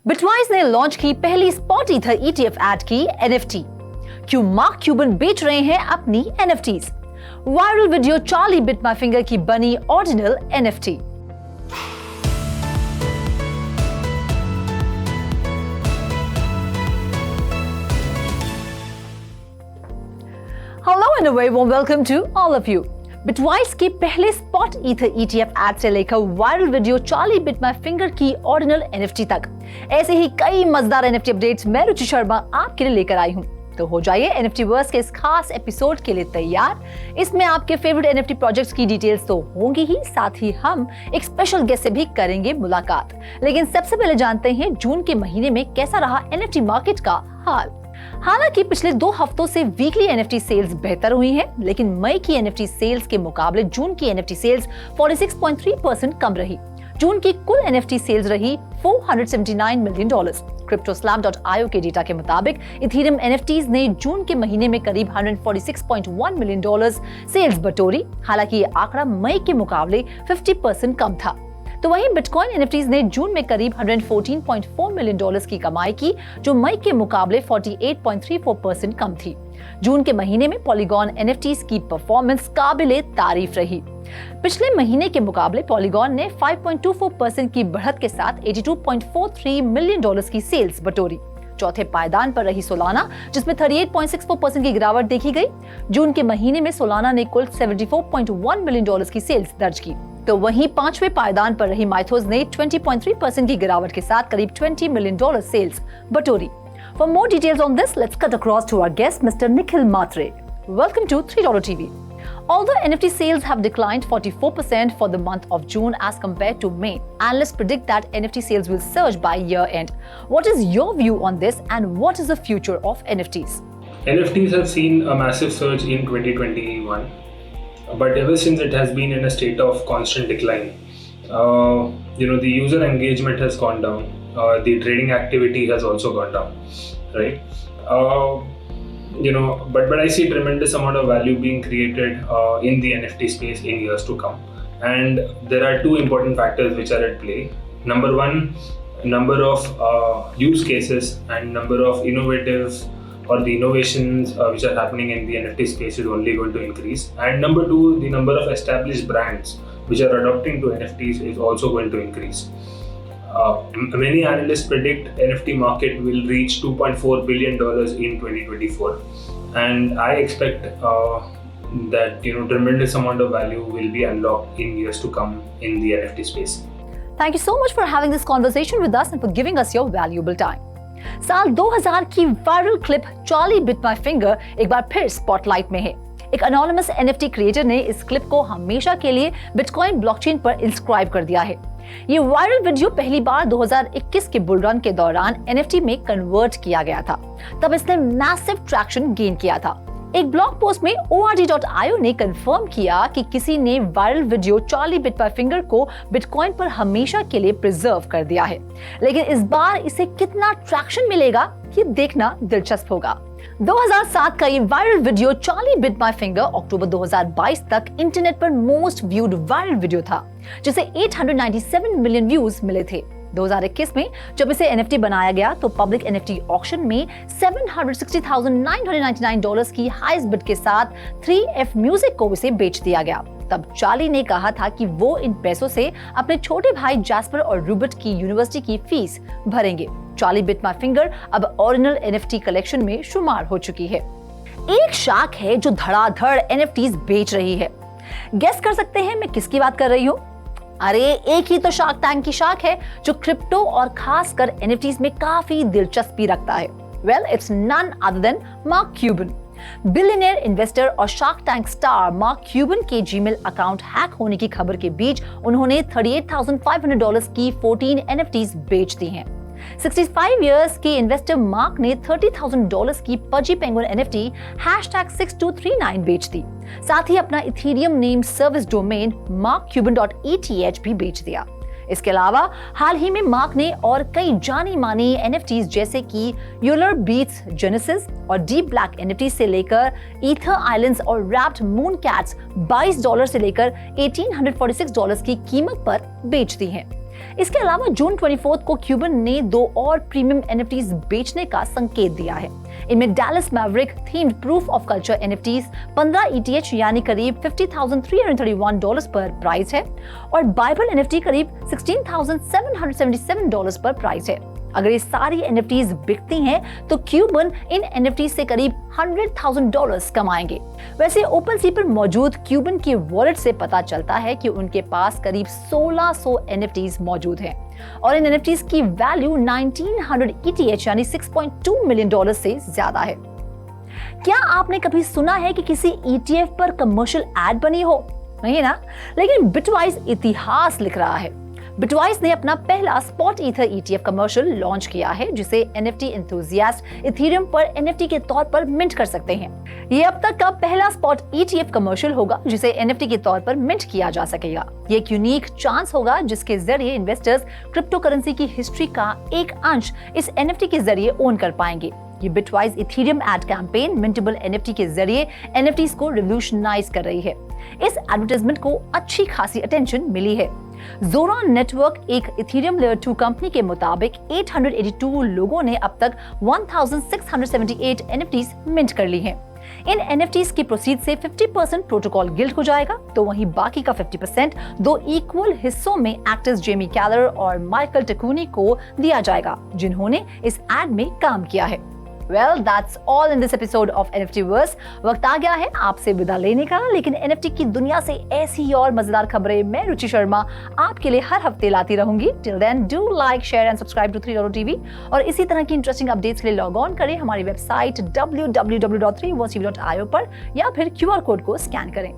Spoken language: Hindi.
बिटवाइस ने लॉन्च की पहली स्पॉट ईथर ETF ऐड की NFT। क्यों मार्क क्यूबन बेच रहे हैं अपनी NFTs? Viral video Charlie bit my finger की बनी original NFT। Hello and a very warm welcome to all of you. Bitwise के पहले स्पॉट ईथर ETF ऐड से लेकर viral video Charlie bit my finger की ऑरिजिनल NFT तक ऐसे ही कई मजेदार NFT अपडेट्स मैं रुचि शर्मा आपके लिए लेकर आई हूँ। तो हो जाइए NFT वर्स के इस खास एपिसोड के लिए तैयार। इसमें आपके फेवरेट NFT प्रोजेक्ट्स की डिटेल्स तो होंगी ही, साथ ही हम एक स्पेशल गेस्ट से भी करेंगे मुलाकात। लेकिन सबसे पहले जानते हैं जून के महीने में कैसा रहा NFT मार्केट का हाल। हालांकि पिछले 2 हफ्तों से वीकली NFT सेल्स बेहतर हुई हैं, लेकिन मई की NFT सेल्स के मुकाबले जून की NFT सेल्स 46.3% कम रही। जून की कुल NFT सेल्स रही $479 मिलियन। CryptoSlam.io के डेटा के मुताबिक इथेरियम NFTs ने जून के महीने में करीब $146.1 मिलियन सेल्स बटोरी। हालांकि ये आंकड़ा मई के मुकाबले 50% कम था। तो वहीं बिटकॉइन NFTs ने जून में करीब $114.4 मिलियन की कमाई की, जो मई के मुकाबले 48.34% कम थी। जून के महीने में पॉलीगॉन NFTs की परफॉर्मेंस काबिले तारीफ रही। पिछले महीने के मुकाबले पॉलीगॉन ने 5.24% की बढ़त के साथ $82.43 मिलियन की सेल्स बटोरी। चौथे पायदान पर रही सोलाना, जिसमें 38.64% की गिरावट देखी गई। जून के महीने में सोलाना ने कुल $74.1 मिलियन की सेल्स दर्ज की। तो वहीं 5वें पायदान पर रही माइथोस ने 20.3% की गिरावट के साथ करीब $20 मिलियन सेल्स बटोरी। For more details on this, let's cut across to our guest, Mr. Nikhil Matre. Welcome to $3 TV. Although NFT sales have declined 44% for the month of June as compared to May, analysts predict that NFT sales will surge by year end. What is your view on this and what is the future of NFTs? NFTs have seen a massive surge in 2021, but ever since it has been in a state of constant decline. The user engagement has gone down. The trading activity has also gone down, right? But I see tremendous amount of value being created in the NFT space in years to come. And there are 2 important factors which are at play. Number one, number of use cases and number of innovative or the innovations which are happening in the NFT space is only going to increase. And number 2, the number of established brands which are adopting to NFTs is also going to increase. Many analysts predict NFT market will reach $2.4 billion in 2024, and I expect that tremendous amount of value will be unlocked in years to come in the NFT space. Thank you so much for having this conversation with us and for giving us your valuable time. साल 2000 की viral clip Charlie bit my finger एक बार फिर स्पॉटलाइट में है। एक एनोनिमस NFT क्रिएटर ने इस क्लिप को हमेशा के लिए बिटकॉइन ब्लॉकचेन पर इंस्क्राइब कर दिया है। ये वायरल वीडियो पहली बार 2021 के बुल रन के दौरान NFT में कन्वर्ट किया गया था। तब इसने मैसिव ट्रैक्शन गेन किया था। एक ब्लॉग पोस्ट में ORD.io ने कंफर्म किया कि किसी ने viral video Charlie bit my finger को बिटकॉइन पर हमेशा के लिए प्रिजर्व कर दिया है। लेकिन इस बार इसे कितना ट्रैक्शन मिलेगा ये देखना दिलचस्प होगा। 2007 का ये viral video Charlie bit my finger अक्टूबर 2022 तक इंटरनेट पर मोस्ट व्यूड वायरल वीडियो था, जिसे 897 मिलियन व्यूज मिले थे। 2021 में जब इसे NFT बनाया गया तो पब्लिक NFT ऑक्शन में $760,999 की हाईएस्ट बिड के साथ 3F म्यूजिक को इसे बेच दिया गया। तब चार्ली ने कहा था कि वो इन पैसों से अपने छोटे भाई जैस्पर और रूबर्ट की यूनिवर्सिटी की फीस भरेंगे। चार्ली बिट माय फिंगर अब ओरिजिनल NFT कलेक्शन में शुमार हो चुकी है। एक शार्क है जो धड़ाधड़ NFTs बेच रही है। गेस कर सकते हैं मैं किसकी बात कर रही हूँ? अरे एक ही तो शार्क टैंक की शार्क है जो क्रिप्टो और खासकर NFTs में काफी दिलचस्पी रखता है। Well, it's none other than Mark Cuban. Billionaire investor और shark tank star Mark Cuban के जीमेल अकाउंट हैक होने की खबर के बीच उन्होंने $38,500 की 14 NFTs बेच दी हैं। 65 इयर्स के इन्वेस्टर मार्क ने $30,000 की पजी पेंगुइन NFT #6239 बेच दी। साथ ही अपना Ethereum name service domain markcuban.eth भी बेच दिया। इसके अलावा हाल ही में मार्क ने और कई जानी मानी NFTs जैसे कि यूलर बीट्स जेनेसिस और डीप ब्लैक NFTs से लेकर ईथर आइलैंड्स और रैप्ड मून कैट्स $22 से लेकर $1,846 की कीमत पर बेच दी हैं। इसके अलावा जून 24 को क्यूबन ने 2 और प्रीमियम एनएफटीज बेचने का संकेत दिया है। इनमें Dallas Maverick themed proof of culture NFTs 15 ETH यानी करीब $50,331 पर प्राइस है और बाइबल एनएफटी करीब $16,777 पर प्राइस है। अगर ये सारी एनएफटीज बिकती हैं तो क्यूबन इन एनएफटीज से करीब $100,000 कमाएंगे। वैसे ओपन सी पर मौजूद क्यूबन की वॉलेट से पता चलता है कि उनके पास करीब 1600 एनएफटीज मौजूद हैं और इन एनएफटीज की वैल्यू 1900 ETH यानी $6.2 मिलियन से ज्यादा है। क्या आपने कभी सुना है कि किसी ETF पर कमर्शियल एड बनी हो? नहीं ना, लेकिन बिटवाइस इतिहास लिख रहा है। बिटवाइस ने अपना पहला spot ether ETF commercial launch किया है जिसे NFT एंथुसियास्ट इथेरियम पर NFT के तौर पर मिंट कर सकते हैं। ये अब तक का पहला स्पॉट ETF कमर्शियल होगा जिसे NFT के तौर पर मिंट किया जा सकेगा। ये एक यूनिक चांस होगा जिसके जरिए इन्वेस्टर्स क्रिप्टो करेंसी की हिस्ट्री का एक अंश इस NFT के जरिए ओन कर पाएंगे। ये Bitwise Ethereum ad campaign mintable NFT के जरिए NFTs को रिवॉल्यूशनाइज कर रही है। इस एडवर्टाइजमेंट को अच्छी खासी अटेंशन मिली है। ज़ोरॉन नेटवर्क एक इथेरियम लेयर 2 कंपनी के मुताबिक 882 लोगों ने अब तक 1678 NFTs मिंट कर ली हैं। इन NFTs की प्रोसीड से 50% प्रोटोकॉल गिल्ड को जाएगा, तो वहीं बाकी का 50% 2 इक्वल हिस्सों में एक्टर्स जेमी कैलर और माइकल टेकूनी को दिया जाएगा, जिन्होंने इस एड में काम किया है। Well, that's all in this episode of NFTverse. वक्त आ गया है आपसे विदा लेने का, लेकिन NFT की दुनिया से ऐसी ही और मजेदार खबरें मैं रुचि शर्मा आपके लिए हर हफ्ते लाती रहूंगी। Till then, do like, share and subscribe to 3 TV और इसी तरह की इंटरेस्टिंग अपडेट्स के लिए लॉग ऑन करें हमारी वेबसाइट www.3versetv.io पर या फिर QR कोड को स्कैन करें।